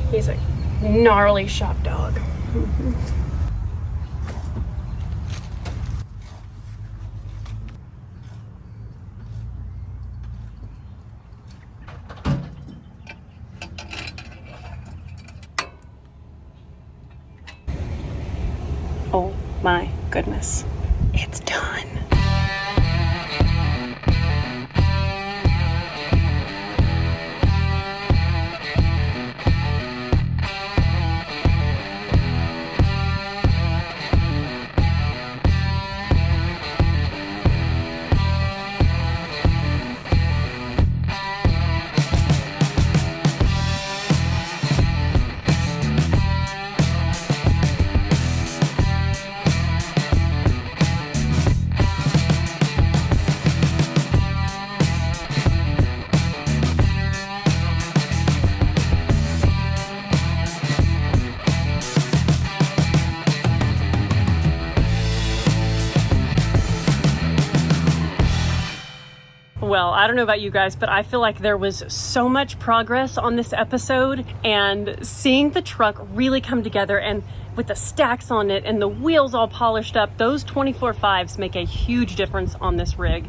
He's a gnarly shop dog. Oh my goodness. It's done. Well, I don't know about you guys, but I feel like there was so much progress on this episode, and seeing the truck really come together and with the stacks on it and the wheels all polished up. Those 24.5s make a huge difference on this rig.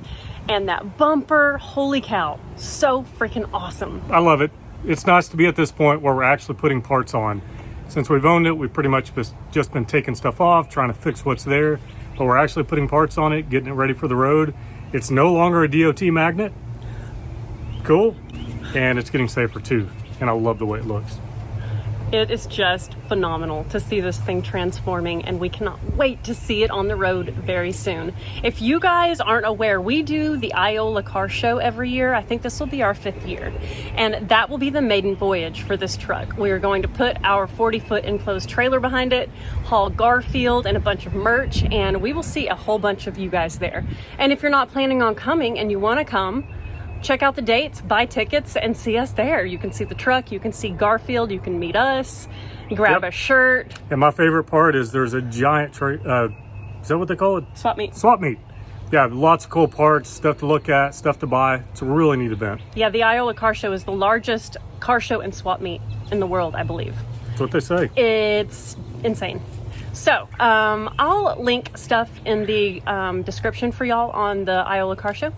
And that bumper, holy cow, so freaking awesome. I love it. It's nice to be at this point where we're actually putting parts on. Since we've owned it, we've pretty much just been taking stuff off, trying to fix what's there, but we're actually putting parts on it, getting it ready for the road. It's no longer a DOT magnet. Cool. And it's getting safer too. And I love the way it looks. It is just phenomenal to see this thing transforming, and we cannot wait to see it on the road very soon. If you guys aren't aware, we do the Iola Car Show every year. I think this will be our 5th year, and that will be the maiden voyage for this truck. We are going to put our 40-foot enclosed trailer behind it, haul Garfield and a bunch of merch, and we will see a whole bunch of you guys there. And if you're not planning on coming and you want to come, check out the dates, buy tickets, and see us there. You can see the truck, you can see Garfield, you can meet us, grab a shirt. And my favorite part is there's a giant, is that what they call it? Swap meet. Swap meet. Yeah, lots of cool parts, stuff to look at, stuff to buy. It's a really neat event. Yeah, the Iola Car Show is the largest car show and swap meet in the world, I believe. That's what they say. It's insane. So, I'll link stuff in the description for y'all on the Iola Car Show.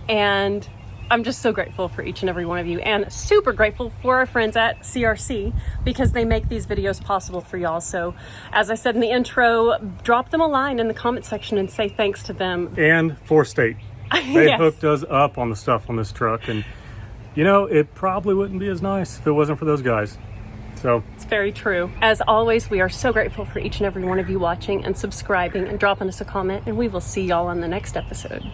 And I'm just so grateful for each and every one of you, and super grateful for our friends at CRC because they make these videos possible for y'all. So as I said in the intro, drop them a line in the comment section and say thanks to them. And For State. They Yes. hooked us up on the stuff on this truck. And you know, it probably wouldn't be as nice if it wasn't for those guys. So It's very true. As always, we are so grateful for each and every one of you watching and subscribing and dropping us a comment, and we will see y'all on the next episode.